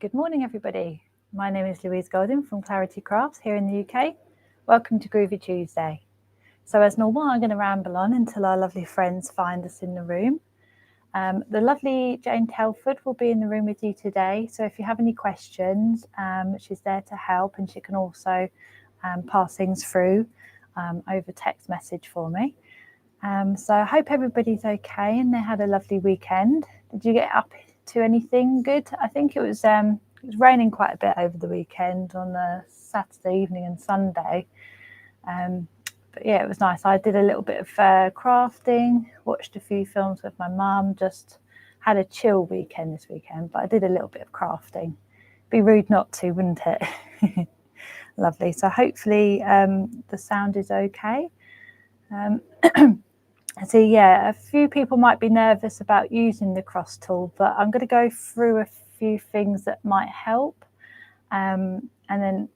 Good morning, everybody. My name is Louise Golden from Clarity Crafts here in the UK. Welcome to Groovi Tuesday. So as normal, I'm going to ramble on until our lovely friends find us in the room. The lovely Jane Telford will be in the room with you today. So if you have any questions, she's there to help, and she can also pass things through over text message for me. So I hope everybody's okay and they had a lovely weekend. Did you get up to anything good? I think it was raining quite a bit over the weekend on the Saturday evening and Sunday. But yeah, it was nice. I did a little bit of crafting, watched a few films with my mum, just had a chill weekend this weekend, but I did a little bit of crafting. Be rude not to, wouldn't it? Lovely. So hopefully the sound is okay. So yeah, a few people might be nervous about using the cross tool, but I'm going to go through a few things that might help. And then,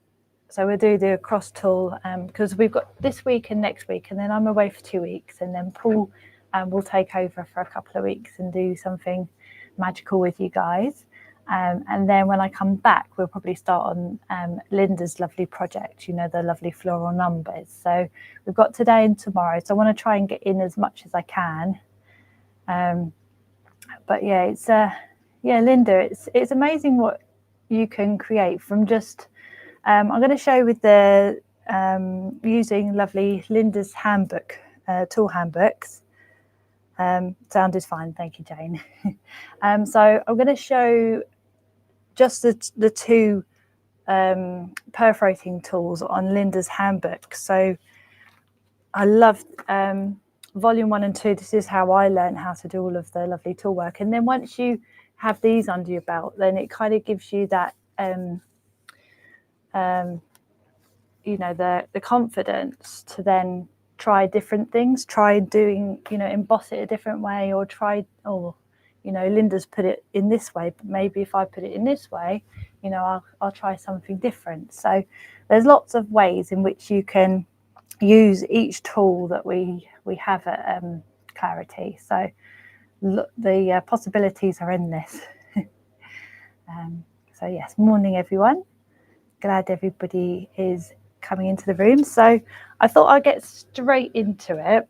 so we'll do the cross tool because we've got this week and next week, and then I'm away for 2 weeks, and then Paul will take over for a couple of weeks and do something magical with you guys. And then when I come back, we'll probably start on Linda's lovely project, you know, the lovely floral numbers. So we've got today and tomorrow. So I want to try and get in as much as I can. But yeah, it's Linda, it's amazing what you can create from just, I'm going to show with the using lovely Linda's handbook, tool handbooks. Sound is fine, thank you, Jane. So I'm going to show just the two perforating tools on Linda's handbook. So I love volume 1 and 2. This is how I learned how to do all of the lovely tool work. And then once you have these under your belt, then it kind of gives you that, you know, the confidence to then try different things, try doing, you know, emboss it a different way, or try, you know, Linda's put it in this way, but maybe if I put it in this way, you know, I'll try something different. So there's lots of ways in which you can use each tool that we have at Clarity. So look, the possibilities are endless. So yes, morning everyone. Glad everybody is coming into the room. So I thought I'd get straight into it,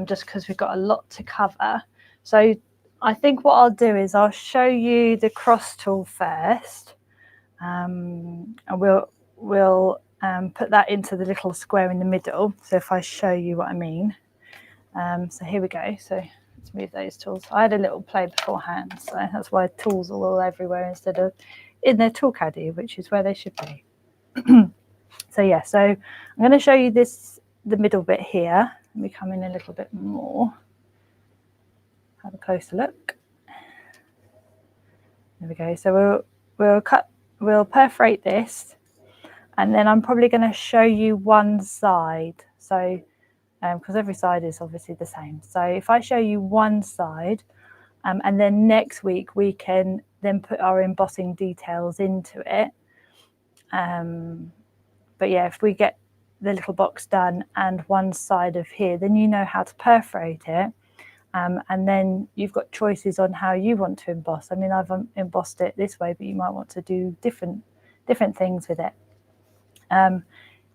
just because we've got a lot to cover. So I think what I'll do is I'll show you the cross tool first, and we'll put that into the little square in the middle. So if I show you what I mean, so here we go. So let's move those tools. I had a little play beforehand, so that's why tools are all everywhere instead of in their tool caddy, which is where they should be. So yeah, so I'm going to show you the middle bit here. Let me come in a little bit more. Have a closer look. There we go. So we'll perforate this, and then I'm probably going to show you one side. So because every side is obviously the same. So if I show you one side, and then next week we can then put our embossing details into it. But yeah, if we get the little box done and one side of here, then you know how to perforate it. And then you've got choices on how you want to emboss. I mean, I've embossed it this way, but you might want to do different things with it.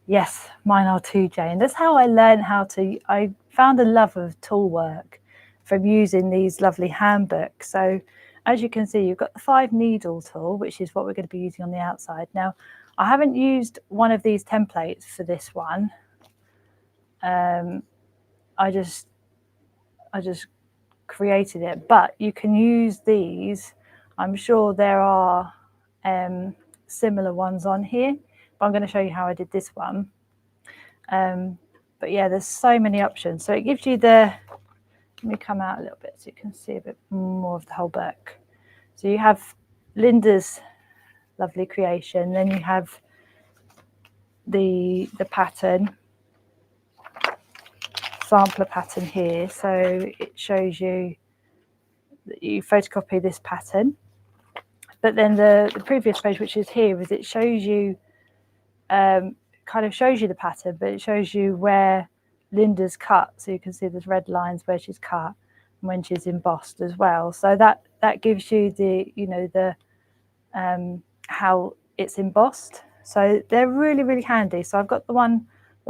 Yes, mine are too, Jane. That's how I learned I found a love of tool work from using these lovely handbooks. So as you can see, you've got the 5 needle tool, which is what we're going to be using on the outside. Now, I haven't used one of these templates for this one. I just created it, but you can use these. I'm sure there are similar ones on here, but I'm going to show you how I did this one. But yeah, there's so many options. So it gives you let me come out a little bit so you can see a bit more of the whole book. So you have Linda's lovely creation, then you have the pattern, sampler pattern here. So it shows you that you photocopy this pattern, but then the previous page, which is here, is it shows you kind of shows you the pattern, but it shows you where Linda's cut, so you can see there's red lines where she's cut and when she's embossed as well. So that gives you the, you know, the how it's embossed. So they're really, really handy. So I've got the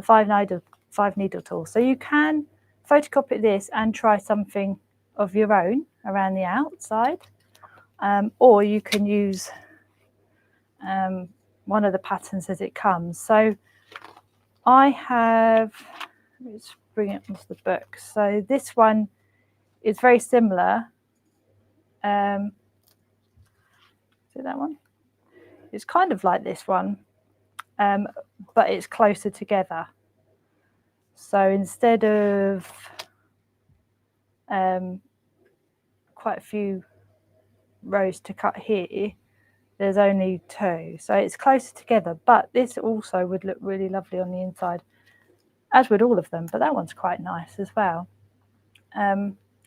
5 needle tool. So you can photocopy this and try something of your own around the outside, or you can use one of the patterns as it comes. So I have, let me just bring it onto the book. So this one is very similar. See that one? It's kind of like this one, but it's closer together. So instead of quite a few rows to cut here, there's only 2. So it's closer together, but this also would look really lovely on the inside, as would all of them, but that one's quite nice as well.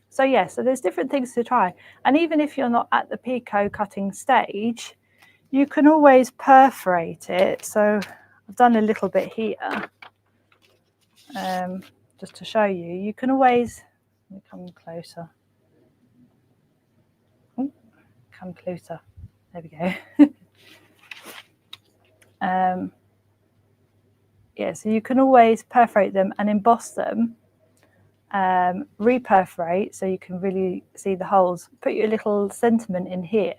So yeah, so there's different things to try. And even if you're not at the picot cutting stage, you can always perforate it. So I've done a little bit here, just to show you. You can always, let me come closer. Ooh, come closer. There we go. Yeah, so you can always perforate them and emboss them, reperforate so you can really see the holes, put your little sentiment in here,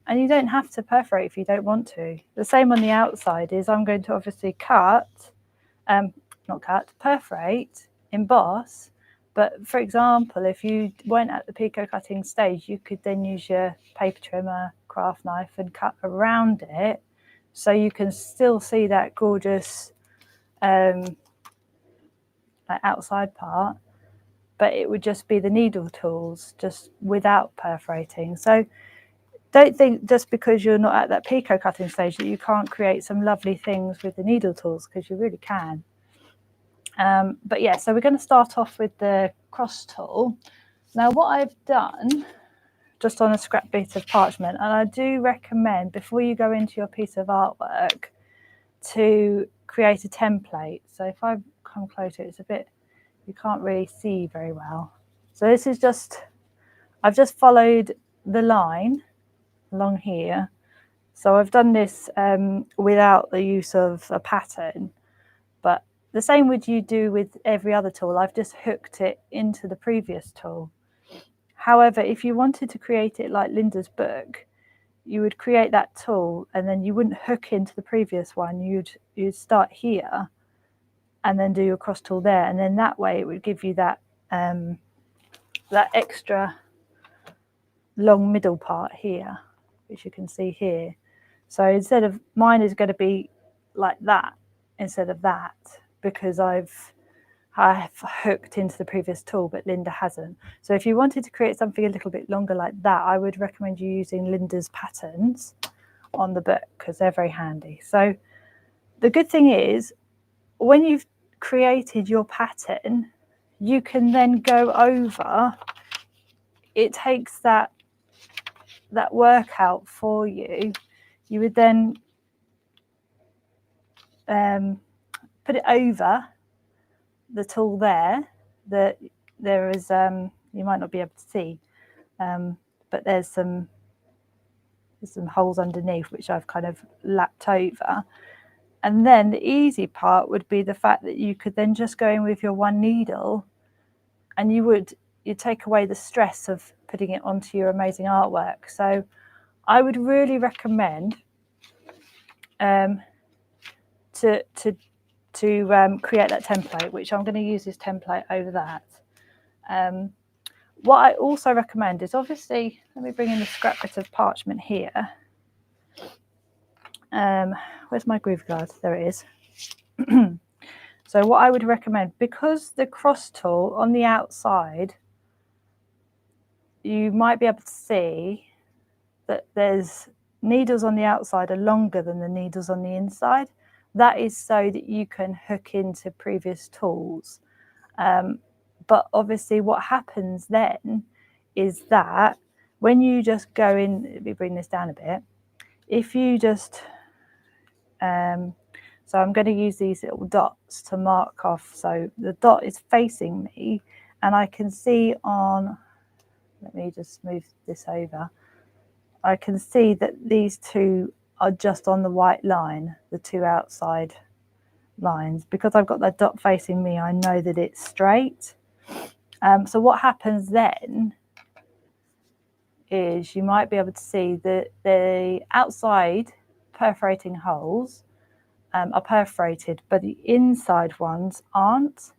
and you don't have to perforate if you don't want to. The same on the outside is I'm going to obviously perforate, emboss, but for example, if you weren't at the picot cutting stage, you could then use your paper trimmer, craft knife and cut around it so you can still see that gorgeous like outside part, but it would just be the needle tools, just without perforating. So don't think just because you're not at that picot cutting stage that you can't create some lovely things with the needle tools, because you really can. But yeah, so we're going to start off with the cross tool. Now what I've done, just on a scrap bit of parchment, and I do recommend before you go into your piece of artwork to create a template. So if I come closer, it's a bit, you can't really see very well. So this is just, I've just followed the line along here. So I've done this without the use of a pattern, but the same would you do with every other tool. I've just hooked it into the previous tool. However, if you wanted to create it like Linda's book, you would create that tool and then you wouldn't hook into the previous one. You'd start here and then do your cross tool there, and then that way it would give you that that extra long middle part here, which you can see here. So instead of, mine is going to be like that instead of that, because I've hooked into the previous tool, but Linda hasn't. So if you wanted to create something a little bit longer like that, I would recommend you using Linda's patterns on the book, because they're very handy. So the good thing is, when you've created your pattern, you can then go over, it takes that work out for you. You would then put it over the tool there. That there is, you might not be able to see, but there's some holes underneath which I've kind of lapped over. And then the easy part would be the fact that you could then just go in with your one needle, and you'd take away the stress of putting it onto your amazing artwork. So I would really recommend to create that template, which I'm going to use this template over that. What I also recommend is, obviously, let me bring in the scrap bit of parchment here. Where's my groove guard? There it is. So what I would recommend, because the cross tool on the outside, you might be able to see that there's needles on the outside are longer than the needles on the inside. That is so that you can hook into previous tools. But obviously what happens then is that when you just go in, let me bring this down a bit. If you just, so I'm going to use these little dots to mark off. So the dot is facing me, and I can see on, let me just move this over. I can see that these two are just on the white line, the two outside lines. Because I've got that dot facing me, I know that it's straight. So what happens then is you might be able to see that the outside perforating holes are perforated, but the inside ones aren't.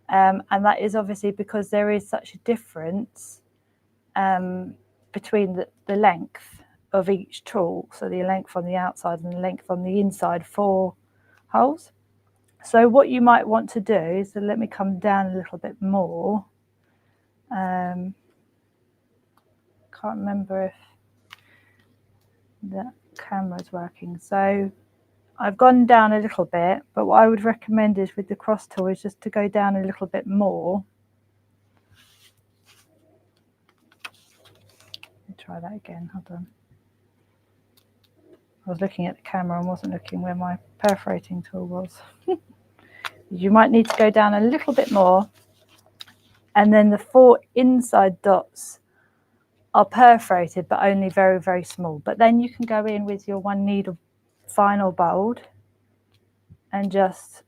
And that is obviously because there is such a difference between the length of each tool. So the length on the outside and the length on the inside for holes. So what you might want to do is, so let me come down a little bit more. Can't remember if the camera's working. So I've gone down a little bit, but what I would recommend is with the cross tool is just to go down a little bit more. Let me try that again, hold on. I was looking at the camera and wasn't looking where my perforating tool was. You might need to go down a little bit more. And then the 4 inside dots are perforated, but only very, very small. But then you can go in with your 1 needle final bold and just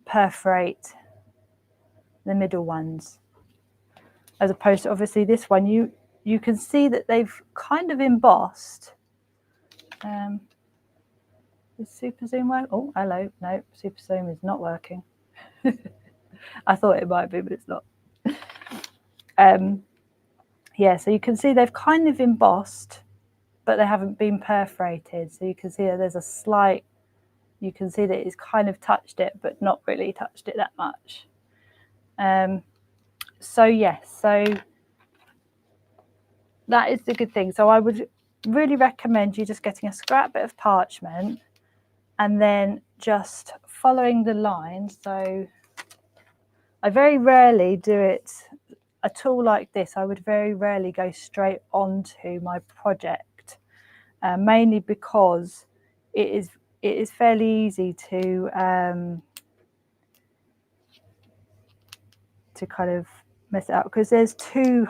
perforate the middle ones. As opposed to obviously this one, you can see that they've kind of embossed. Is super zoom work? Oh, hello. No, super zoom is not working. I thought it might be, but it's not. Yeah, so you can see they've kind of embossed, but they haven't been perforated. So you can see that there's a slight, you can see that it's kind of touched it, but not really touched it that much. So yes, so that is the good thing. So I would really recommend you just getting a scrap bit of parchment and then just following the line. So I very rarely do it, a tool like this, I would very rarely go straight onto my project, mainly because it is fairly easy to kind of mess it up, because there's two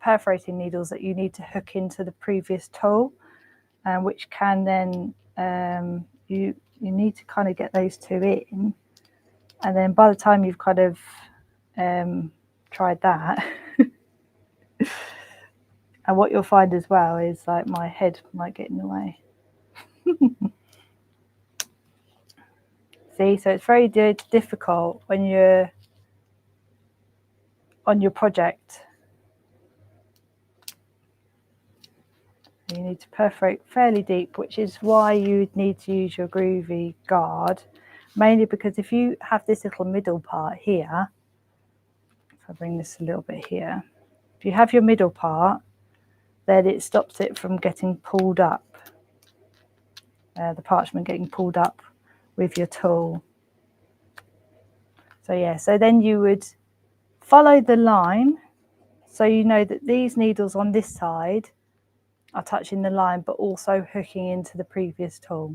perforating needles that you need to hook into the previous tool, which can then you need to kind of get those two in, and then by the time you've kind of tried that and what you'll find as well is like my head might get in the way. See, so it's very difficult when you're on your project. You need to perforate fairly deep, which is why you need to use your Groovi guard, mainly because if you have this little middle part here, if I bring this a little bit here, if you have your middle part, then it stops it from getting pulled up, the parchment getting pulled up with your tool. So yeah, so then you would follow the line, so you know that these needles on this side are touching the line but also hooking into the previous tool,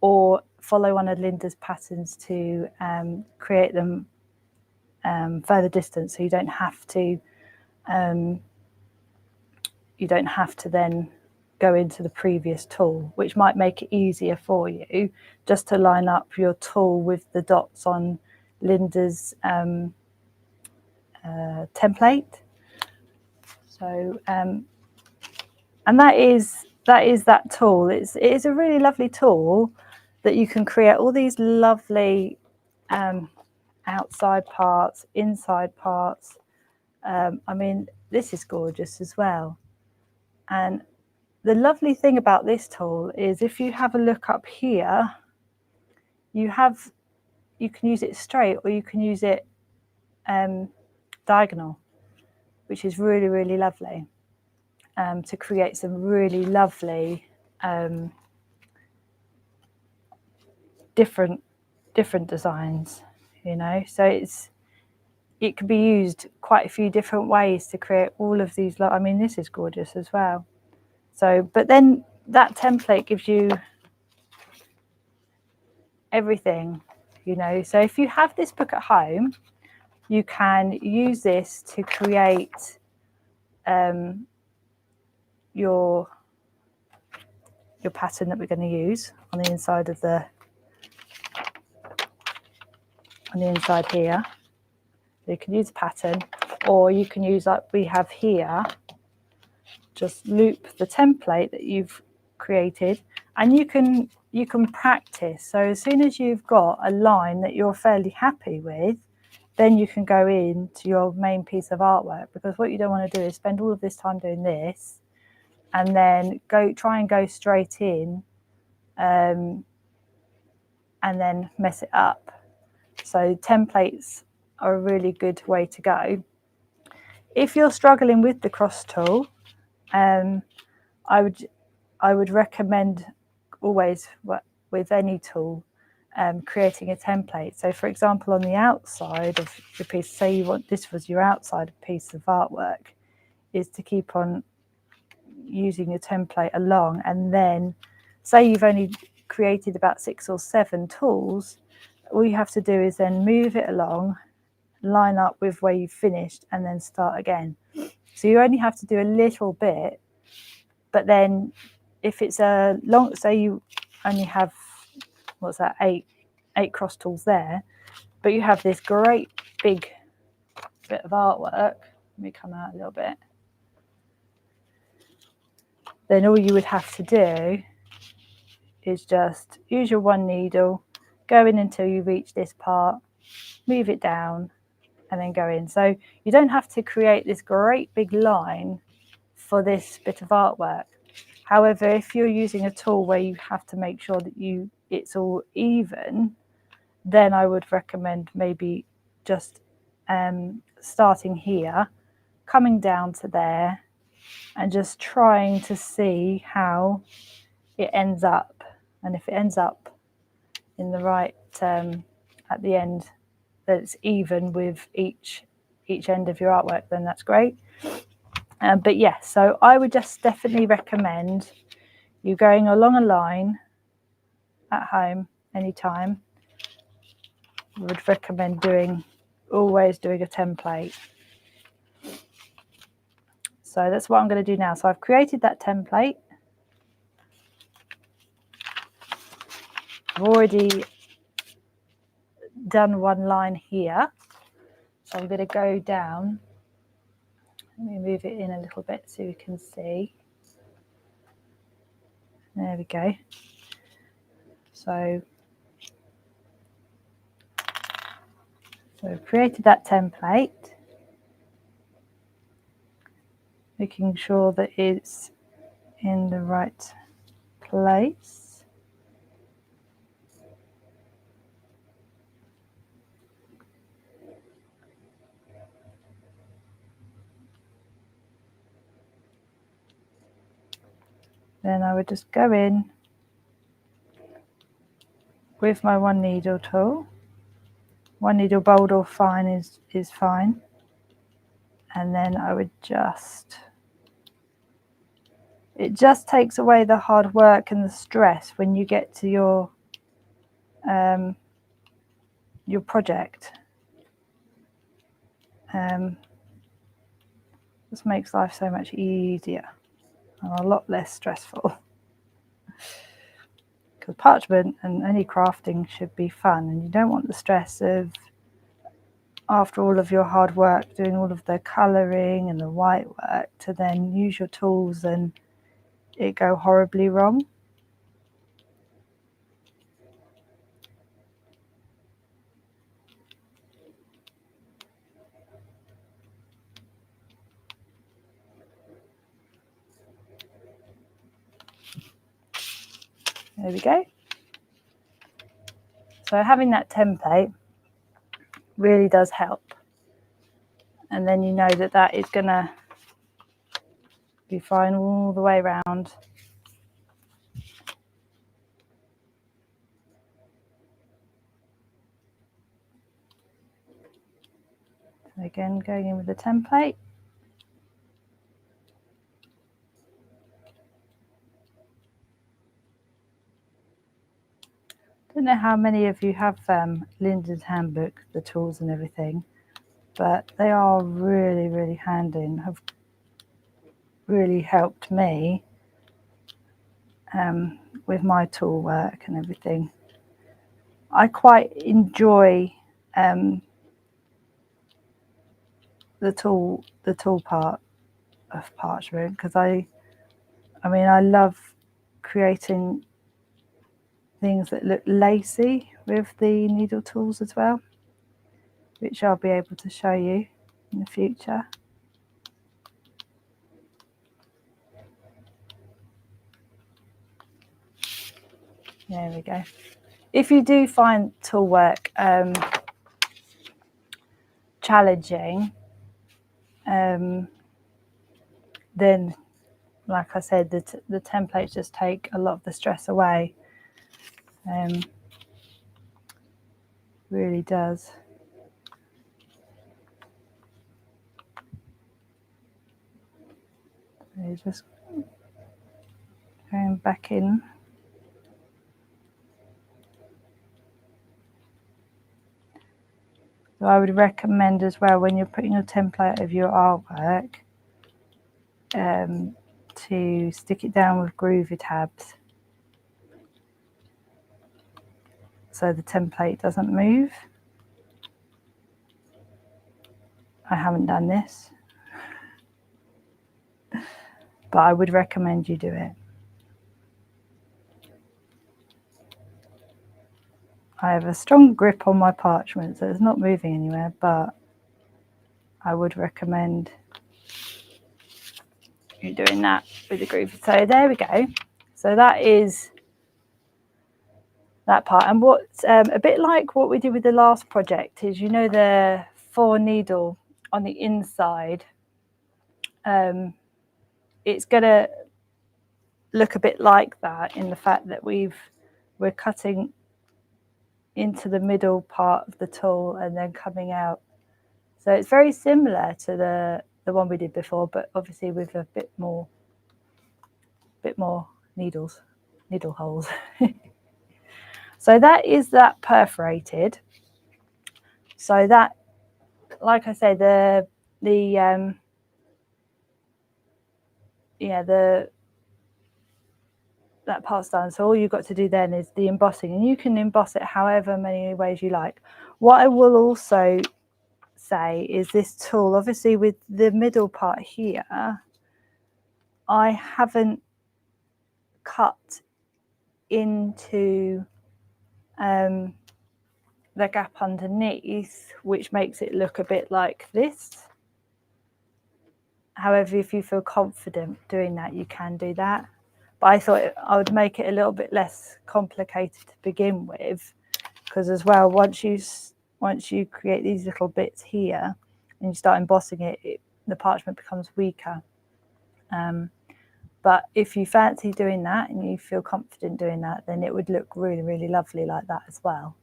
or follow one of Linda's patterns to create them further distance, so you don't have to then go into the previous tool, which might make it easier for you just to line up your tool with the dots on Linda's template. So and that is that tool. It is a really lovely tool that you can create all these lovely outside parts, inside parts. I mean, this is gorgeous as well. And the lovely thing about this tool is if you have a look up here, you can use it straight or you can use it diagonal, which is really, really lovely, to create some really lovely different designs, you know. So it can be used quite a few different ways to create all of these. I mean, this is gorgeous as well. So, but then that template gives you everything, you know. So if you have this book at home, you can use this to create your pattern that we're going to use on the inside of on the inside here. So you can use a pattern, or you can use, like we have here, just loop the template that you've created, and you can practice. So as soon as you've got a line that you're fairly happy with, then you can go into your main piece of artwork, because what you don't want to do is spend all of this time doing this and then try and go straight in and then mess it up. So templates are a really good way to go. If you're struggling with the cross tool, I would recommend always, with any tool, creating a template. So for example, on the outside of your piece, say you want this was your outside piece of artwork, is to keep on using your template along, and then say you've only created about 6 or 7 tools, all you have to do is then move it along, line up with where you've finished, and then start again. So you only have to do a little bit, but then if it's a long, say you only have, what's that, 8 cross tools there, but you have this great big bit of artwork, let me come out a little bit, then all you would have to do is just use your one needle, go in until you reach this part, move it down, and then go in. So you don't have to create this great big line for this bit of artwork. However, if you're using a tool where you have to make sure that it's all even, then I would recommend maybe just starting here, coming down to there, and just trying to see how it ends up. And if it ends up in the right, at the end, that it's even with each end of your artwork, then that's great. But yes, so I would just definitely recommend you going along a line at home anytime. I would recommend always doing a template. So that's what I'm going to do now. So I've created that template. I've already done one line here. So I'm going to go down. Let me move it in a little bit so you can see. There we go. So I've created that template, making sure that it's in the right place. Then I would just go in with my one needle tool. One needle bold or fine is fine. And then I would it just takes away the hard work and the stress when you get to your project. This makes life so much easier and a lot less stressful. Because parchment and any crafting should be fun, and you don't want the stress of, after all of your hard work doing all of the colouring and the white work, to then use your tools and it go horribly wrong. There we go. So having that template really does help. And then you know that that is going to be fine all the way around. So again, going in with the template. I don't know how many of you have Linda's handbook, the tools and everything, but they are really, really handy and have really helped me with my tool work and everything. I quite enjoy the tool part of parchment, because I mean, I love creating things that look lacy with the needle tools as well, which I'll be able to show you in the future. There we go. If you do find tool work challenging, then, like I said, the templates just take a lot of the stress away. Really does. So just going back in. So I would recommend as well, when you're putting your template of your artwork, to stick it down with Groovi tabs so the template doesn't move. I haven't done this, but I would recommend you do it. I have a strong grip on my parchment, so it's not moving anywhere, but I would recommend you doing that with the Groovi. So there we go. So that is that part. And what's a bit like what we did with the last project is, you know, the 4 needle on the inside, it's going to look a bit like that, in the fact that we're cutting into the middle part of the tool and then coming out. So it's very similar to the one we did before, but obviously with a bit more needle holes. So that is that perforated. So that, like I say, that part's done. So all you've got to do then is the embossing, and you can emboss it however many ways you like. What I will also say is, this tool, obviously with the middle part here, I haven't cut into the gap underneath, which makes it look a bit like this. However, if you feel confident doing that, you can do that. But I thought I would make it a little bit less complicated to begin with, because as well, once you create these little bits here and you start embossing it, the parchment becomes weaker. But if you fancy doing that and you feel confident doing that, then it would look really, really lovely like that as well.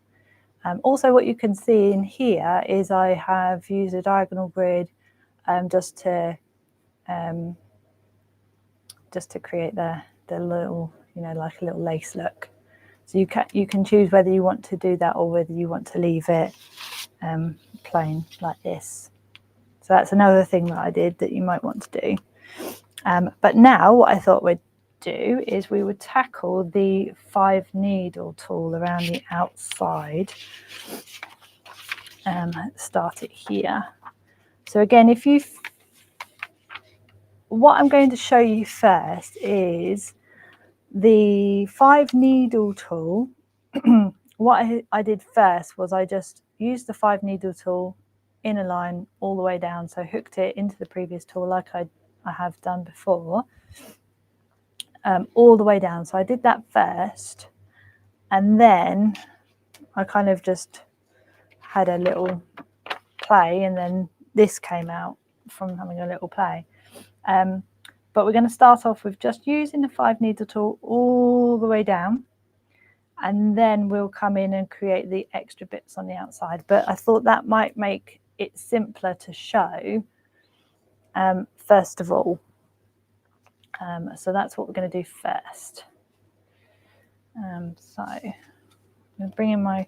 Also, what you can see in here is I have used a diagonal grid just to create the little, you know, like a little lace look. So you can choose whether you want to do that or whether you want to leave it plain like this. So that's another thing that I did that you might want to do. But now what I thought we'd do is we would tackle the 5 needle tool around the outside. Start it here. So again, what I'm going to show you first is the 5 needle tool. What I did first was I just used the 5 needle tool in a line all the way down, so hooked it into the previous tool like I have done before, all the way down. So I did that first, and then I kind of just had a little play, and then this came out from having a little play. But we're going to start off with just using the 5 needle tool all the way down, and then we'll come in and create the extra bits on the outside. But I thought that might make it simpler to show first of all. So that's what we're going to do first. So I'm going to bring in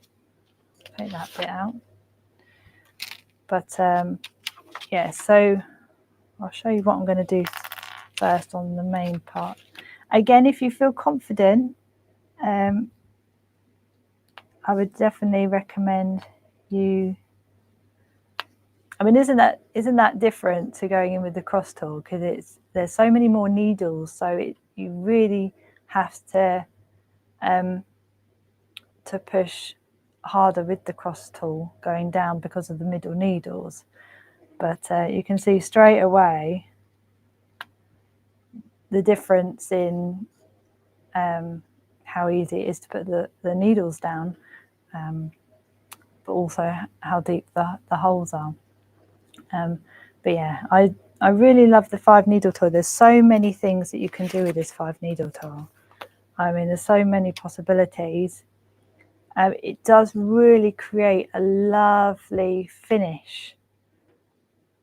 take that bit out. But yeah, so I'll show you what I'm going to do first on the main part. Again, if you feel confident, I would definitely recommend you. I mean, isn't that different to going in with the cross tool, because there's so many more needles, so you really have to push harder with the cross tool going down because of the middle needles. But you can see straight away the difference in how easy it is to put the needles down, but also how deep the holes are. But yeah, I really love the 5 needle tool. There's so many things that you can do with this 5 needle tool. I mean, there's so many possibilities. It does really create a lovely finish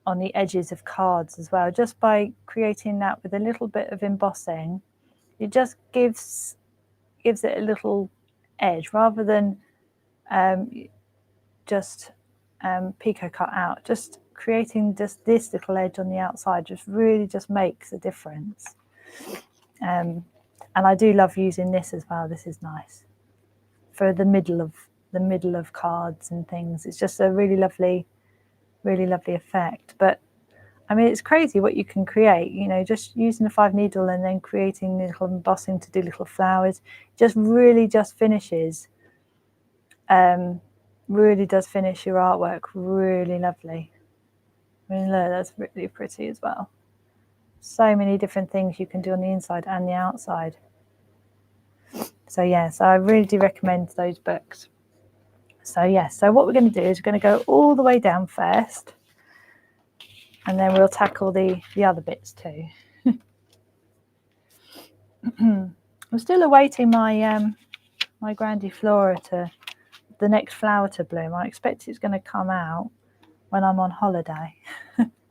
on the edges of cards as well. Just by creating that with a little bit of embossing, it just gives it a little edge, rather than just pico cut out. Just creating just this little edge on the outside just really just makes a difference. And I do love using this as well. This is nice for the middle of cards and things. It's just a really lovely effect. But I mean, it's crazy what you can create, you know, just using a 5 needle and then creating little embossing to do little flowers. Just really just finishes, really does finish your artwork really lovely. I mean, look, that's really pretty as well. So many different things you can do on the inside and the outside. So yeah, so I really do recommend those books. So yeah, so what we're going to do is we're going to go all the way down first, and then we'll tackle the other bits too. I'm still awaiting my my Grandiflora the next flower to bloom. I expect it's going to come out when I'm on holiday.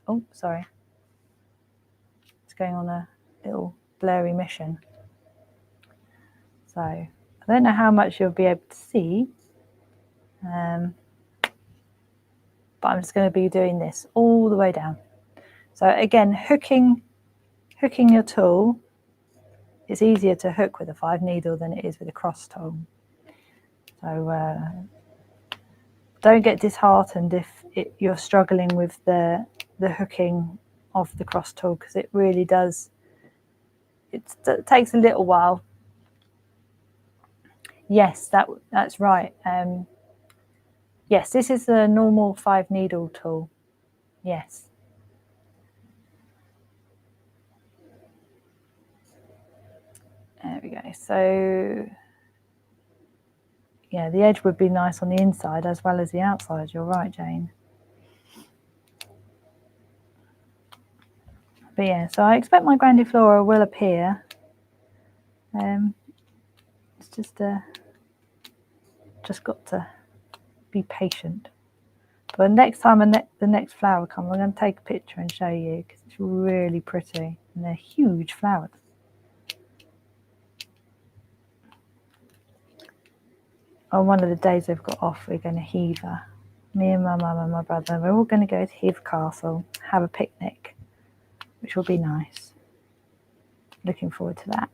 Oh, sorry. It's going on a little blurry mission. So I don't know how much you'll be able to see, but I'm just going to be doing this all the way down. So again, hooking your tool, it's easier to hook with a 5 needle than it is with a cross tool. So don't get disheartened if you're struggling with the hooking of the cross tool, because it really does. It takes a little while. Yes, that's right. Yes, this is the normal 5 needle tool. Yes. There we go. So yeah, the edge would be nice on the inside as well as the outside. You're right, Jane. But yeah, so I expect my Grandiflora will appear. It's just got to be patient. But next time the next flower comes, I'm going to take a picture and show you, because it's really pretty and they're huge flowers. On one of the days we've got off, we're going to Hever. Me and my mum and my brother, we're all going to go to Hever Castle, have a picnic, which will be nice. Looking forward to that.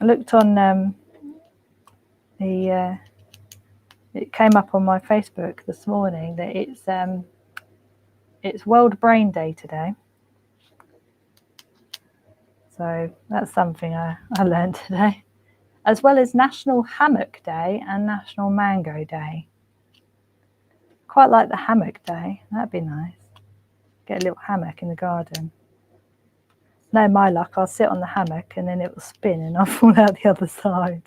I looked on it came up on my Facebook this morning that it's World Brain Day today. So that's something I learned today, as well as National Hammock Day and National Mango Day. Quite like the Hammock Day. That'd be nice. Get a little hammock in the garden. No, my luck, I'll sit on the hammock and then it will spin and I'll fall out the other side.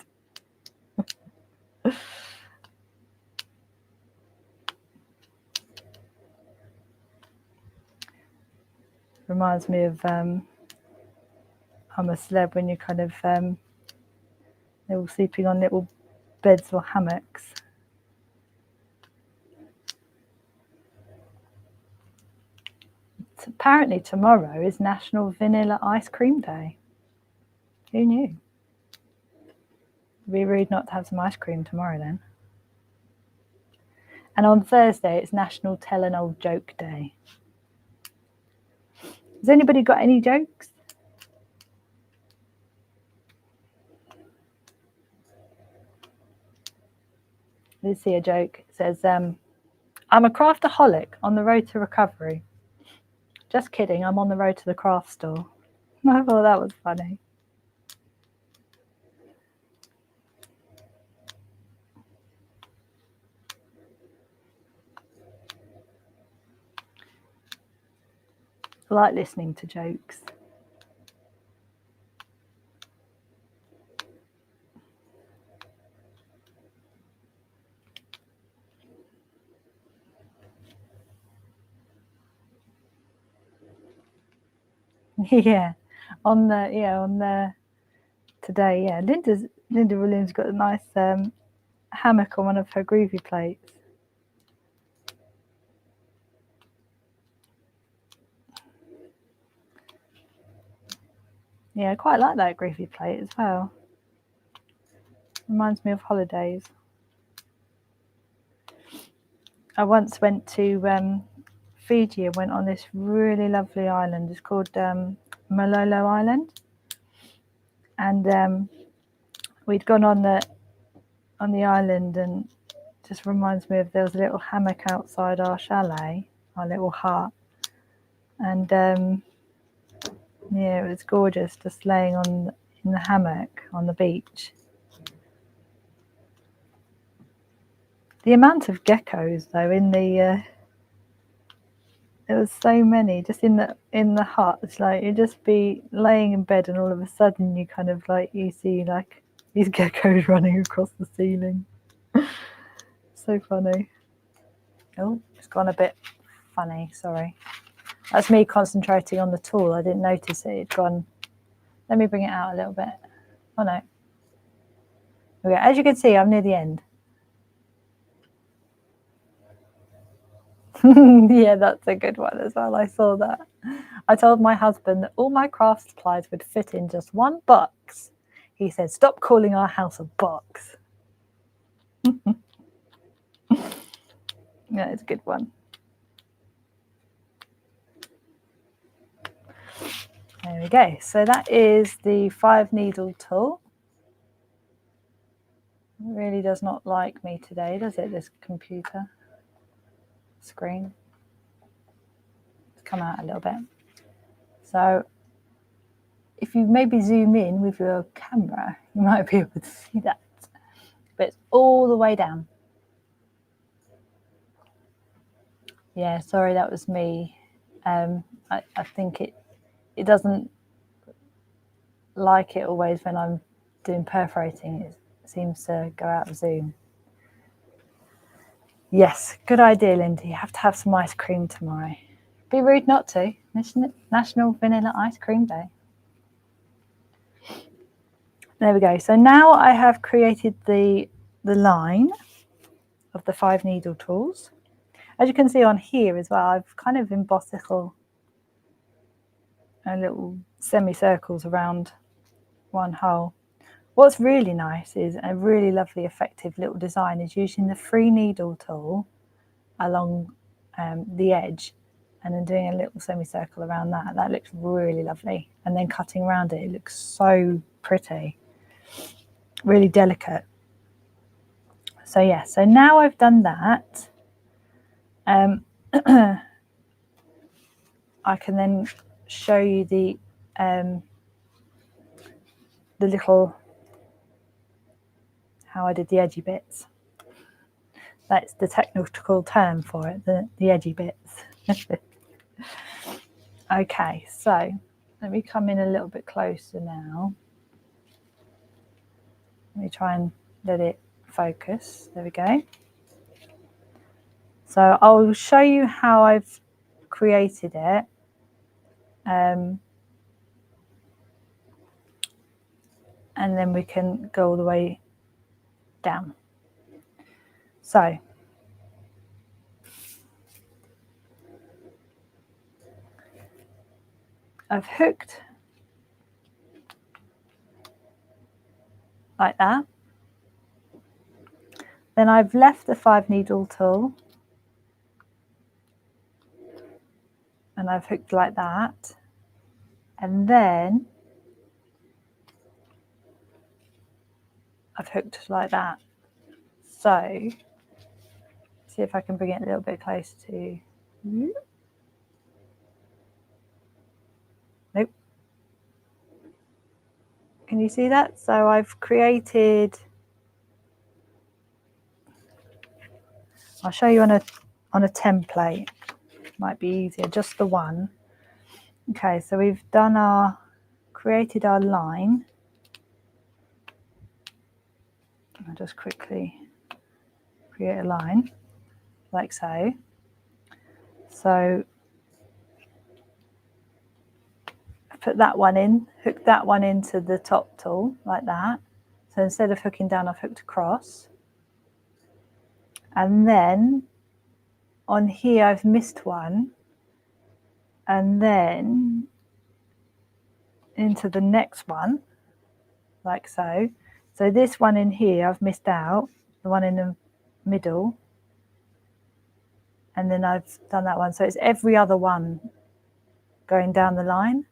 Reminds me of I'm a Celeb, when you kind of they're all sleeping on little beds or hammocks. Apparently tomorrow is National Vanilla Ice Cream Day. Who knew? It'd be rude not to have some ice cream tomorrow then. And on Thursday, it's National Tell an Old Joke Day. Has anybody got any jokes? Let's see a joke. It says, I'm a craftaholic on the road to recovery. Just kidding, I'm on the road to the craft store. I thought that was funny. I like listening to jokes. Yeah, on the today, yeah. Linda Williams got a nice hammock on one of her Groovi plates. Yeah, I quite like that Groovi plate as well. Reminds me of holidays. I once went to Fiji and went on this really lovely island. It's called Malolo Island, and we'd gone on the island, and it just reminds me of there was a little hammock outside our chalet, our little hut, and yeah, it was gorgeous, just laying in the hammock on the beach. The amount of geckos though in the there was so many just in the hut. It's like you'd just be laying in bed and all of a sudden you kind of like you see like these geckos running across the ceiling. So funny. Oh, it's gone a bit funny, sorry. That's me concentrating on the tool. I didn't notice it had gone. Let me bring it out a little bit. Oh no. Okay, as you can see, I'm near the end. Yeah, that's a good one as well. I saw that. I told my husband that all my craft supplies would fit in just one box. He said, "Stop calling our house a box." Yeah, it's a good one. There we go. So that is the 5 needle tool. It really does not like me today, does it, this computer screen? Let's come out a little bit. So if you maybe zoom in with your camera, you might be able to see that. But it's all the way down. Yeah, sorry, that was me. I think it doesn't like it always when I'm doing perforating. It seems to go out of zoom. Yes, good idea, Linda. You have to have some ice cream tomorrow. Be rude not to. National Vanilla Ice Cream Day. There we go. So now I have created the line of the 5 needle tools. As you can see on here as well, I've kind of embossed little semicircles around one hole. What's really nice is a really lovely effective little design is using the 3 needle tool along the edge and then doing a little semicircle around that. That looks really lovely. And then cutting around it, it looks so pretty, really delicate. So yeah, so now I've done that, I can then show you the little, how I did the edgy bits. That's the technical term for it, the edgy bits. Okay, so let me come in a little bit closer now. Let me try and let it focus. There we go. So I'll show you how I've created it. And then we can go all the way down. So I've hooked like that. Then I've left the 5 needle tool and I've hooked like that, and then I've hooked like that. So see if I can bring it a little bit closer to you. Nope. Can you see that? So I've created, I'll show you on a template, might be easier, just the one. Okay, so we've done created our line. I'll just quickly create a line like so. So put that one in, hook that one into the top tool like that. So instead of hooking down, I've hooked across. And then on here, I've missed one. And then into the next one, like so. So this one in here, I've missed out, the one in the middle. And then I've done that one. So it's every other one going down the line.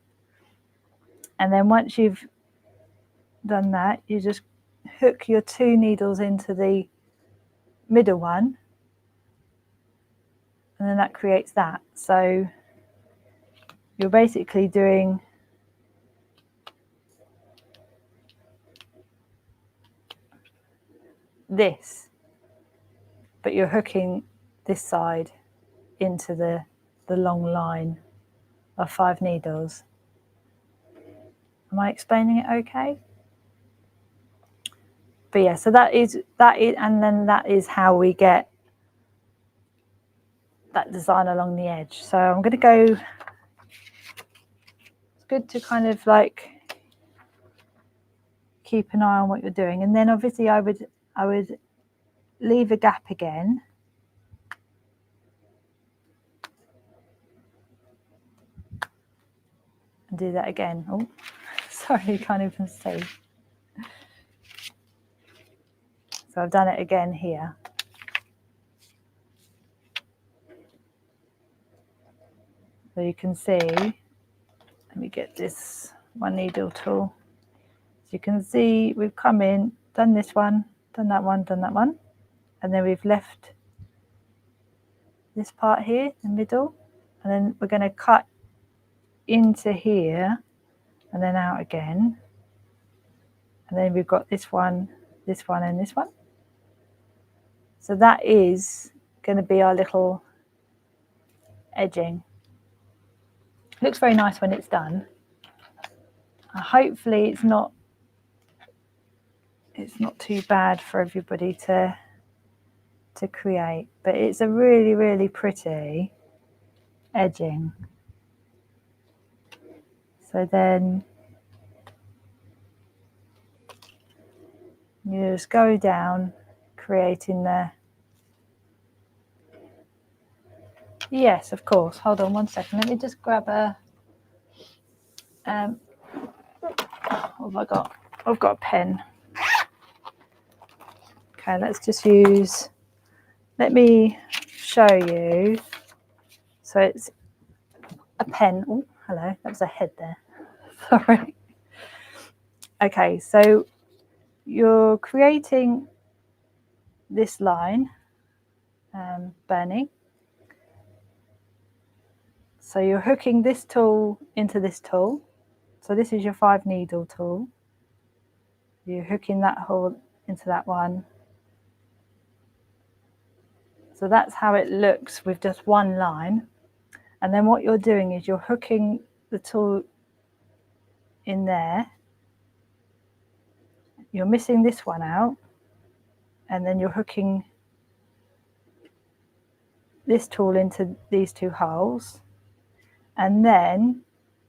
And then once you've done that, you just hook your 2 needles into the middle one, and then that creates that. So you're basically doing this, but you're hooking this side into the long line of 5 needles. Am I explaining it okay? But yeah, so that is, and then that is how we get that design along the edge. So I'm going to go, it's good to kind of like keep an eye on what you're doing. And then obviously I would leave a gap again. And do that again. Oh, sorry, you can't even see. So I've done it again here. So you can see, let me get this 1 needle tool. So you can see we've come in, done this one, done that one, done that one. And then we've left this part here, the middle. And then we're going to cut into here and then out again. And then we've got this one, and this one. So that is going to be our little edging. Looks very nice when it's done. Hopefully it's not too bad for everybody to create, but it's a really, really pretty edging. So then you just go down, creating the, yes, of course. Hold on 1 second. Let me just grab a, what have I got? I've got a pen. Okay, let's just use, let me show you. So it's a pen. Oh, hello, that was a head there. Sorry. Okay, so you're creating this line, Bernie. So you're hooking this tool into this tool. So this is your 5 needle tool. You're hooking that hole into that one. So that's how it looks with just one line. And then what you're doing is you're hooking the tool in there. You're missing this one out. And then you're hooking this tool into these 2 holes. And then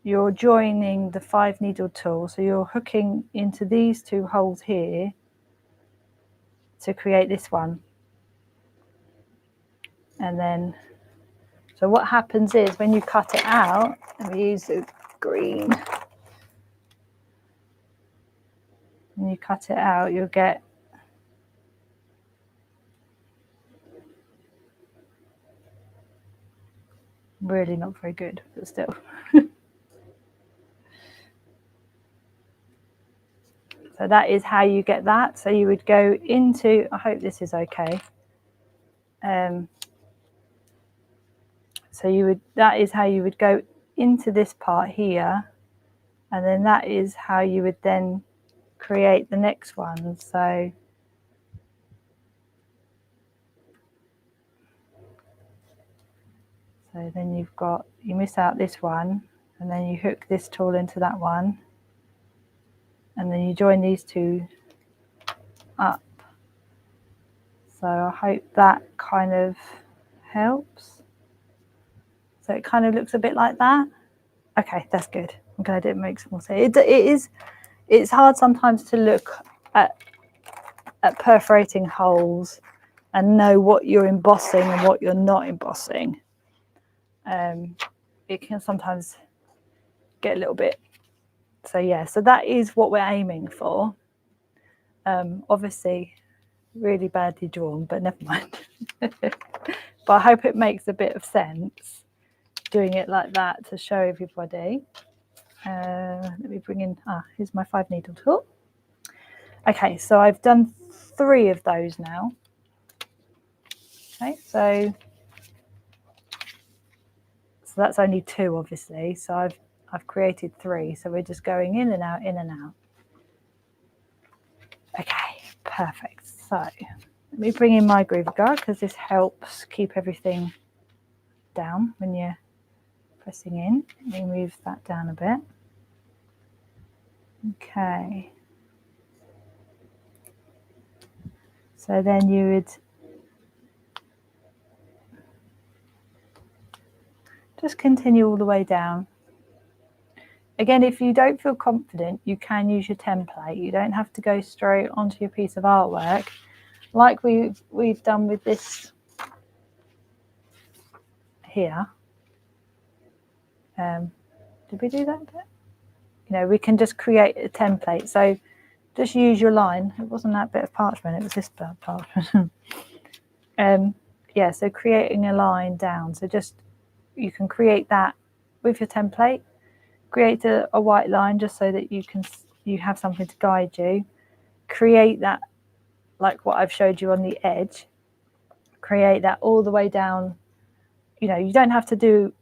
you're joining the 5 needle tool. So you're hooking into these 2 holes here to create this one. And then, so what happens is when you cut it out, and we use the green, when you cut it out, you'll get Really not very good, but still. So that is how you get that. So you would go into, I hope this is okay. So you would, that is how you would go into this part here, and then that is how you would then create the next one. So then you've got, you miss out this one, and then you hook this tool into that one, and then you join these two up. So I hope that kind of helps. So it kind of looks a bit like that. Okay, that's good. I'm glad it makes more sense. It's hard sometimes to look at perforating holes and know what you're embossing and what you're not embossing. It can sometimes get a little bit. So yeah, so that is what we're aiming for. Obviously, really badly drawn, but never mind. But I hope it makes a bit of sense doing it like that to show everybody. Let me bring in, here's my 5 needle tool. Okay, so I've done 3 of those now. Okay, so that's only 2, obviously. So I've created 3. So we're just going in and out, in and out. Okay, perfect. So let me bring in my Groovi guard because this helps keep everything down when you're pressing in. Let me move that down a bit. Okay. So then you would just continue all the way down. Again, if you don't feel confident, you can use your template. You don't have to go straight onto your piece of artwork like we've done with this here. Did we do that bit? You know, we can just create a template. So just use your line. It wasn't that bit of parchment, it was this bit of parchment. Yeah, so creating a line down. So just, you can create that with your template. Create a white line just so that you have something to guide you. Create that like what I've showed you on the edge. Create that all the way down. You know, you don't have to do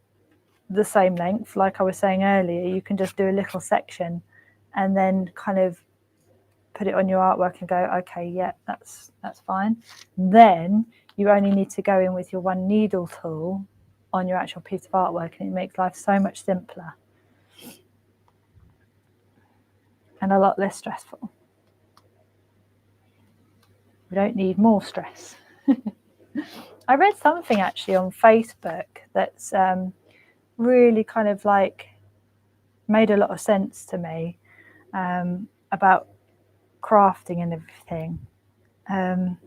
the same length like I was saying earlier. You can just do a little section and then kind of put it on your artwork and go, okay, yeah, that's fine. Then you only need to go in with your 1 needle tool on your actual piece of artwork, and it makes life so much simpler and a lot less stressful. We don't need more stress. I read something actually on Facebook that's really kind of like made a lot of sense to me about crafting and everything. And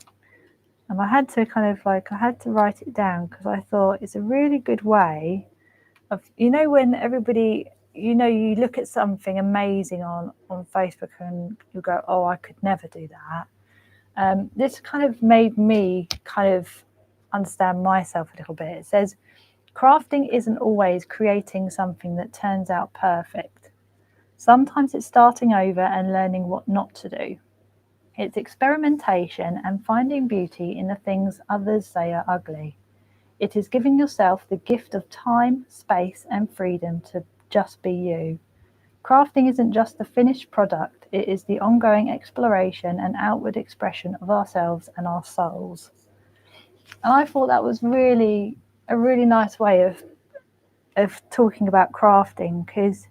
I had to kind of like, I had to write it down because I thought it's a really good way of, you know, when everybody, you know, you look at something amazing on Facebook and you go, oh, I could never do that. This kind of made me kind of understand myself a little bit. It says, crafting isn't always creating something that turns out perfect. Sometimes it's starting over and learning what not to do. It's experimentation and finding beauty in the things others say are ugly. It is giving yourself the gift of time, space, and freedom to just be you. Crafting isn't just the finished product, it is the ongoing exploration and outward expression of ourselves and our souls. And I thought that was really a really nice way of talking about crafting, because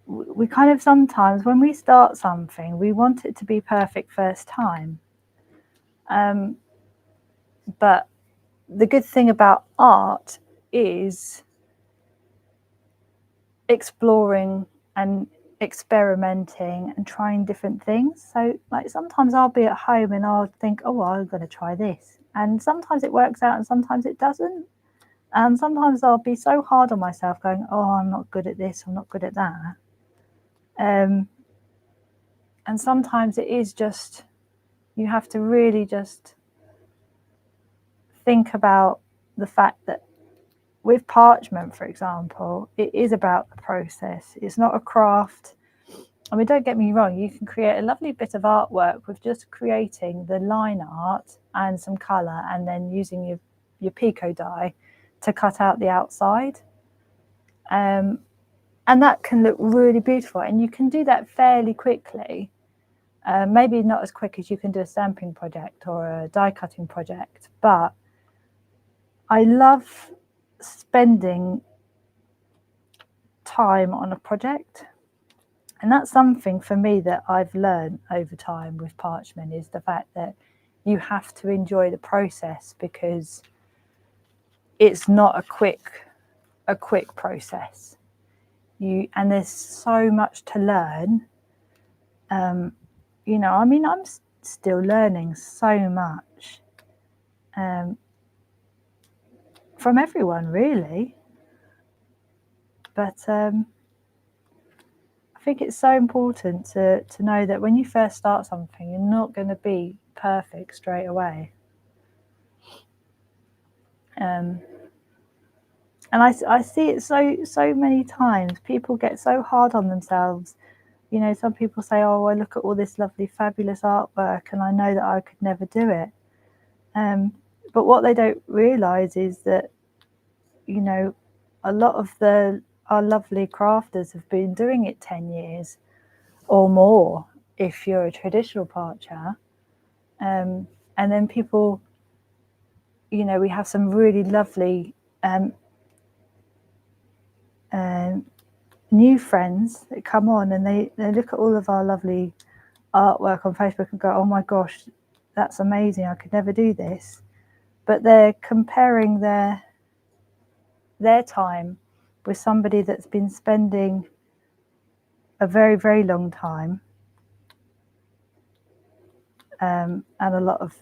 we kind of sometimes when we start something, we want it to be perfect first time. But the good thing about art is exploring and experimenting and trying different things. So like sometimes I'll be at home and I'll think, oh, well, I'm going to try this. And sometimes it works out and sometimes it doesn't. And sometimes I'll be so hard on myself going, oh, I'm not good at this, I'm not good at that. And sometimes it is just, you have to really just think about the fact that with parchment, for example, it is about the process. It's not a craft. I mean, don't get me wrong, you can create a lovely bit of artwork with just creating the line art and some colour, and then using your pico die to cut out the outside. And that can look really beautiful, and you can do that fairly quickly. Maybe not as quick as you can do a stamping project or a die cutting project, but I love spending time on a project. And that's something for me that I've learned over time with parchment, is the fact that you have to enjoy the process, because it's not a quick process. And there's so much to learn. You know, I mean, I'm still learning so much from everyone, really. But I think it's so important to know that when you first start something, you're not going to be perfect straight away. And I see it so many times. People get so hard on themselves. You know, some people say, oh, I look at all this lovely, fabulous artwork and I know that I could never do it. But what they don't realise is that, you know, a lot of our lovely crafters have been doing it 10 years or more if you're a traditional parcher. And then people, you know, we have some really lovely new friends that come on, and they look at all of our lovely artwork on Facebook and go, oh my gosh, that's amazing, I could never do this. But they're comparing their time with somebody that's been spending a very, very long time and a lot of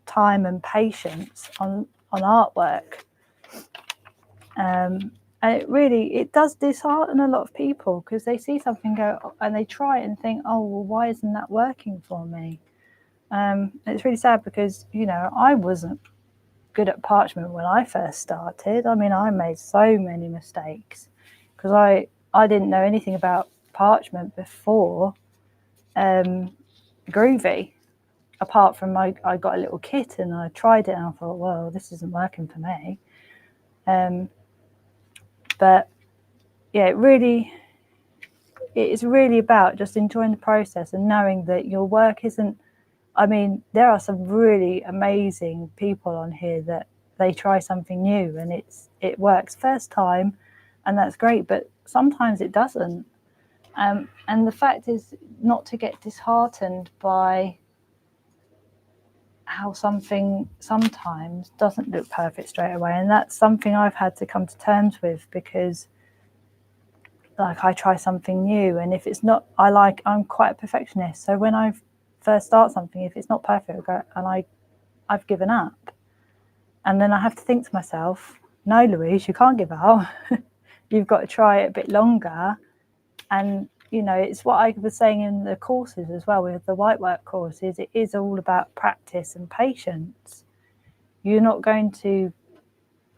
time and patience on artwork. And it does dishearten a lot of people, because they see something go and they try it and think, oh, well, why isn't that working for me? It's really sad, because, you know, I wasn't good at parchment when I first started. I mean, I made so many mistakes because I didn't know anything about parchment before Groovi, apart from I got a little kit and I tried it and I thought, well, this isn't working for me. But yeah, it is really about just enjoying the process and knowing that your work isn't, I mean, there are some really amazing people on here that they try something new and it works first time, and that's great, but sometimes it doesn't. And the fact is not to get disheartened by how something sometimes doesn't look perfect straight away. And that's something I've had to come to terms with, because like I try something new, and if it's not, I'm quite a perfectionist. So when I first start something, if it's not perfect, and I've given up. And then I have to think to myself, no, Louise, you can't give up. You've got to try it a bit longer. And, you know, it's what I was saying in the courses as well, with the white work courses, it is all about practice and patience. You're not going to,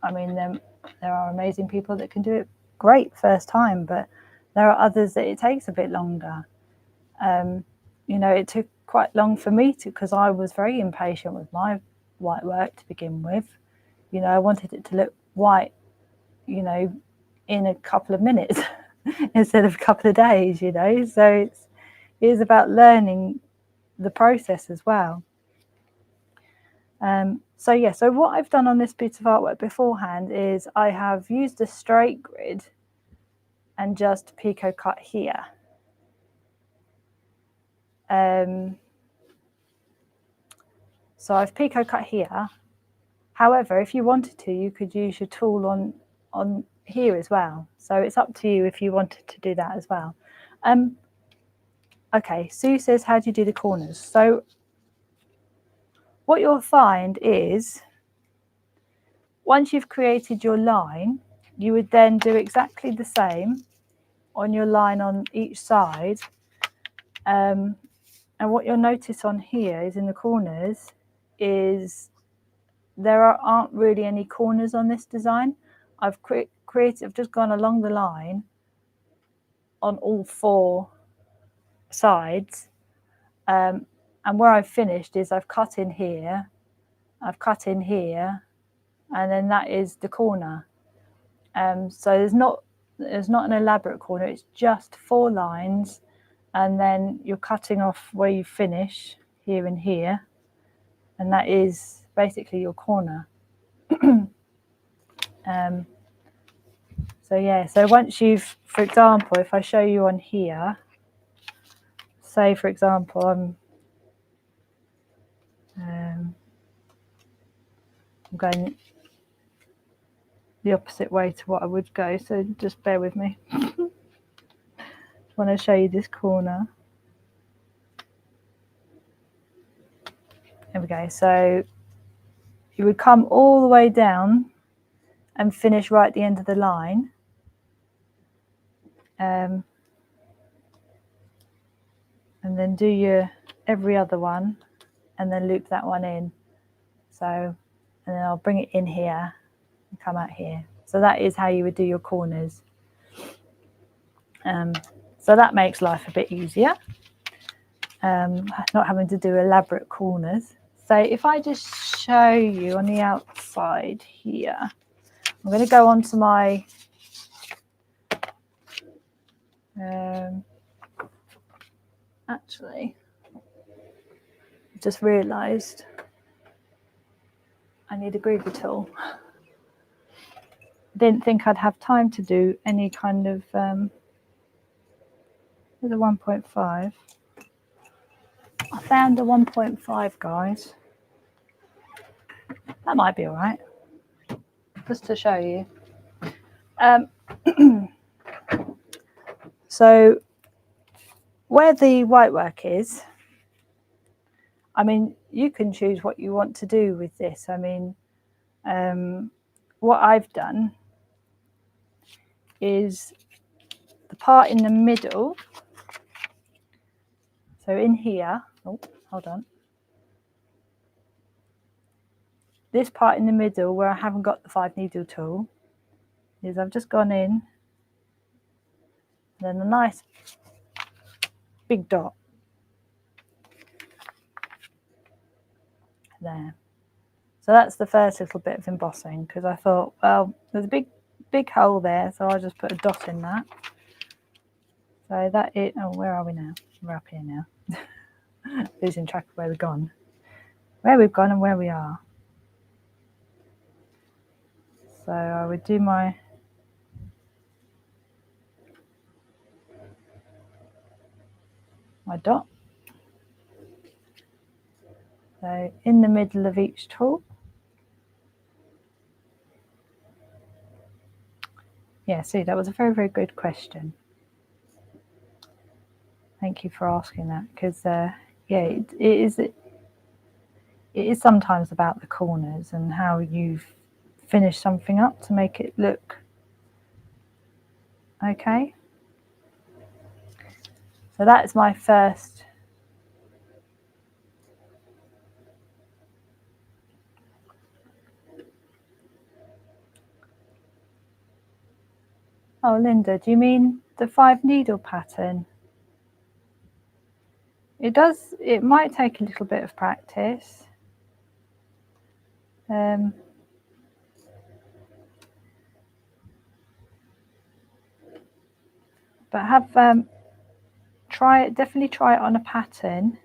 I mean, there are amazing people that can do it great first time, but there are others that it takes a bit longer. You know, it took quite long for me because I was very impatient with my white work to begin with. You know, I wanted it to look white, you know, in a couple of minutes instead of a couple of days, you know. So it is about learning the process as well. So what I've done on this bit of artwork beforehand is I have used a straight grid and just pico cut here. So I've pico cut here. However, if you wanted to, you could use your tool on here as well. So it's up to you if you wanted to do that as well. Okay, Sue says, how do you do the corners? So what you'll find is once you've created your line, you would then do exactly the same on your line on each side. And what you'll notice on here is in the corners is there aren't really any corners on this design. I've just gone along the line on all 4 sides, and where I've finished is I've cut in here, I've cut in here, and then that is the corner. So there's not an elaborate corner, it's just 4 lines, and then you're cutting off where you finish here and here, and that is basically your corner. So yeah, so once you've, for example, if I show you on here, say for example I'm going the opposite way to what I would go, so just bear with me. Just want to show you this corner. There we go. So you would come all the way down and finish right at the end of the line. And then do your every other one and then loop that one in. So, and then I'll bring it in here and come out here. So that is how you would do your corners. So that makes life a bit easier, not having to do elaborate corners. So if I just show you on the outside here, I'm going to go on to my actually, I just realised I need a Groovi tool. Didn't think I'd have time to do any kind of there's a 1.5. I found a 1.5, guys. That might be all right, just to show you. So where the white work is, I mean, you can choose what you want to do with this. I mean, what I've done is the part in the middle. So in here, oh, hold on. This part in the middle where I haven't got the 5 needle tool is I've just gone in, and then a nice big dot there. So that's the first little bit of embossing, because I thought, well, there's a big hole there, so I'll just put a dot in that. So that it, oh, where are we now? We're up here now. Losing track of where we've gone and where we are. So I would do my dot. So in the middle of each tool. Yeah, see, that was a very, very good question. Thank you for asking that, because yeah, it is sometimes about the corners and how you've finished something up to make it look okay. So that is my first. Oh, Linda, do you mean the 5 needle pattern? It does, it might take a little bit of practice. But have definitely try it on a pattern.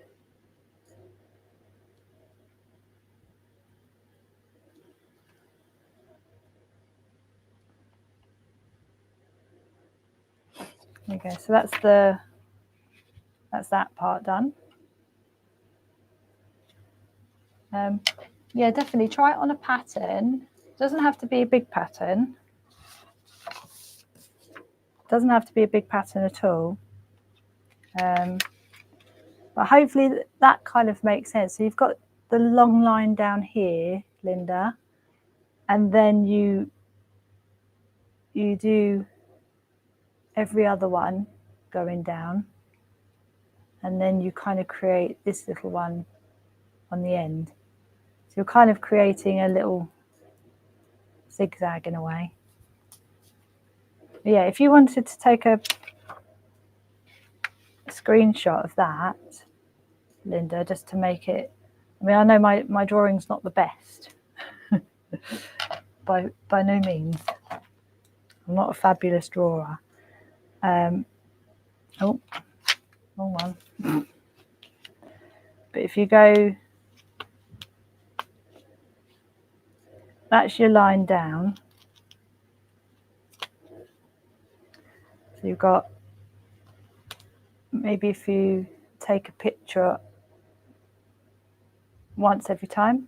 Okay, so that's that part done. Yeah, definitely try it on a pattern. It doesn't have to be a big pattern. It doesn't have to be a big pattern at all. But hopefully that kind of makes sense. So you've got the long line down here, Linda, and then you do every other one going down, and then you kind of create this little one on the end. So you're kind of creating a little zigzag in a way. Yeah, if you wanted to take a screenshot of that, Linda, just to make it, I mean, I know my drawing's not the best, by no means. I'm not a fabulous drawer. Oh, wrong one. But if you go, that's your line down. So you've got, maybe if you take a picture once every time.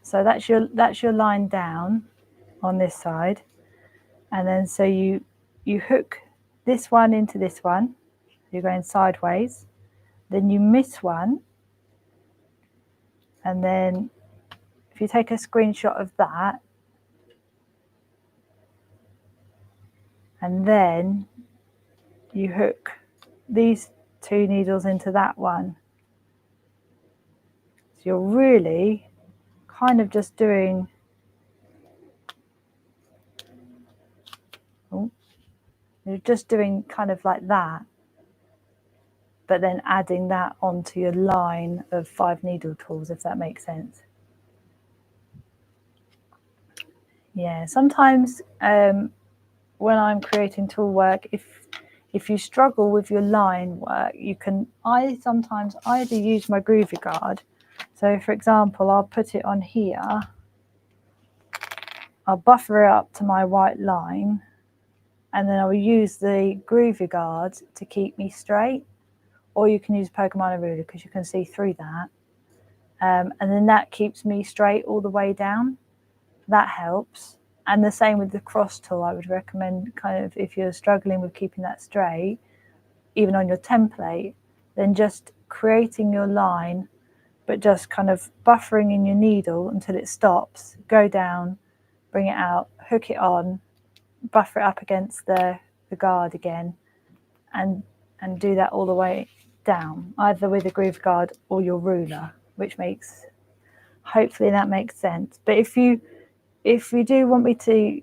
So that's your line down on this side, and then so you hook this one into this one. You're going sideways, then you miss one, and then if you take a screenshot of that, and then you hook these 2 needles into that one. So you're really kind of just doing, you're just doing kind of like that, but then adding that onto your line of 5 needle tools, if that makes sense. Yeah, sometimes when I'm creating tool work, if you struggle with your line work, I sometimes either use my Groovi guard. So for example, I'll put it on here, I'll buffer it up to my white line, and then I'll use the Groovi guard to keep me straight, or you can use a Pokemon ruler because you can see through that. And then that keeps me straight all the way down. That helps. And the same with the cross tool. I would recommend, kind of, if you're struggling with keeping that straight, even on your template, then just creating your line, but just kind of buffering in your needle until it stops, go down, bring it out, hook it on, buffer it up against the guard again, and do that all the way down, either with a Groovi guard or your ruler, which makes, hopefully that makes sense. But if you do want me to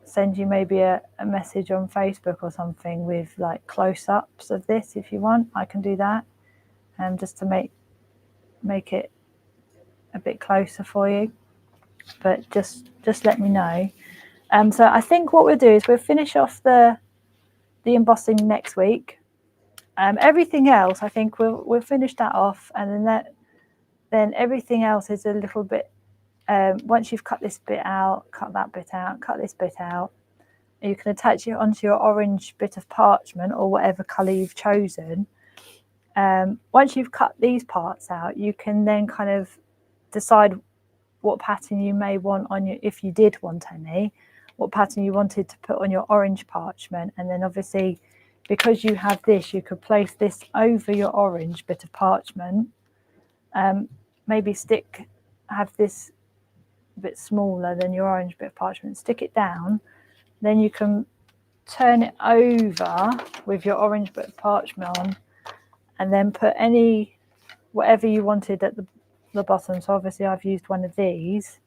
send you maybe a message on Facebook or something with like close-ups of this, if you want, I can do that, just to make it a bit closer for you. But just let me know. So I think what we'll do is we'll finish off the embossing next week. Everything else, I think we'll finish that off, and then everything else is a little bit, once you've cut this bit out, cut that bit out, cut this bit out, you can attach it onto your orange bit of parchment or whatever colour you've chosen. Once you've cut these parts out, you can then kind of decide what pattern you may want on your, if you did want any, what pattern you wanted to put on your orange parchment. And then obviously, because you have this, you could place this over your orange bit of parchment. Maybe have this a bit smaller than your orange bit of parchment, stick it down, then you can turn it over with your orange bit of parchment on, and then put whatever you wanted at the bottom. So obviously I've used one of these.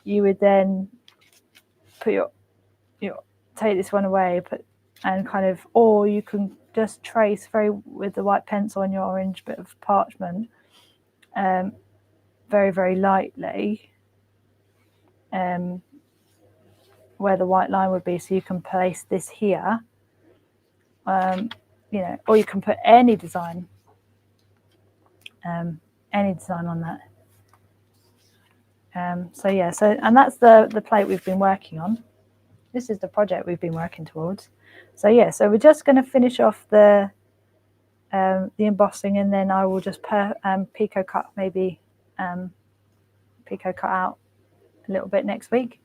You would then put take this one away, and kind of, or you can just trace with the white pencil on your orange bit of parchment, very, very lightly, where the white line would be. So you can place this here, or you can put any design on that. So yeah, and that's the plate we've been working on. This is the project we've been working towards. So yeah, so we're just going to finish off the embossing, and then I will just picot cut, maybe picot cut out a little bit next week,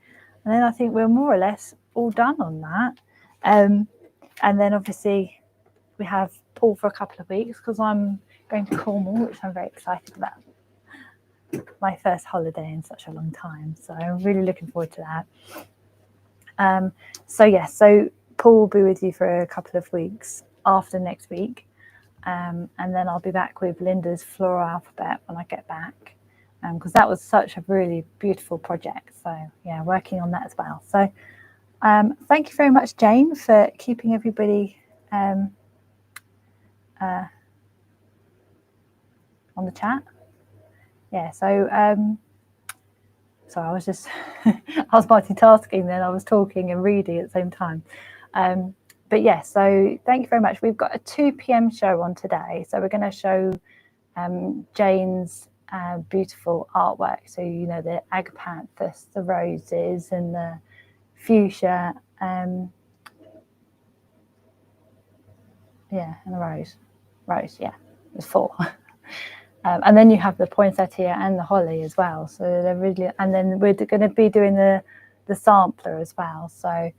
and then I think we're more or less all done on that. And then obviously we have Paul for a couple of weeks because I'm going to Cornwall, which I'm very excited about. My first holiday in such a long time, so I'm really looking forward to that. So Paul will be with you for a couple of weeks after next week, and then I'll be back with Linda's floral alphabet when I get back. because that was such a really beautiful project. So yeah, working on that as well. So thank you very much, Jane, for keeping everybody on the chat. Yeah, so so I was just I was multitasking then. I was talking and reading at the same time. But yeah, so thank you very much. We've got a 2 p.m. show on today. So we're going to show Jane's beautiful artwork. So, you know, the agapanthus, the roses and the fuchsia. Yeah, and the rose, yeah, there's 4. And then you have the poinsettia and the holly as well. So they're really, and then we're going to be doing the sampler as well. So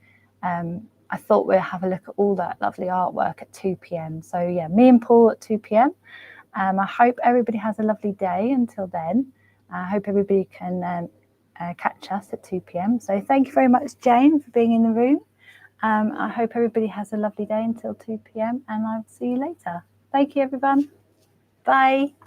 I thought we'd have a look at all that lovely artwork at 2 p.m. So yeah, me and Paul at 2 p.m. I hope everybody has a lovely day until then. I hope everybody can catch us at 2 p.m. So thank you very much, Jane, for being in the room. I hope everybody has a lovely day until 2 p.m. and I'll see you later. Thank you, everyone. Bye.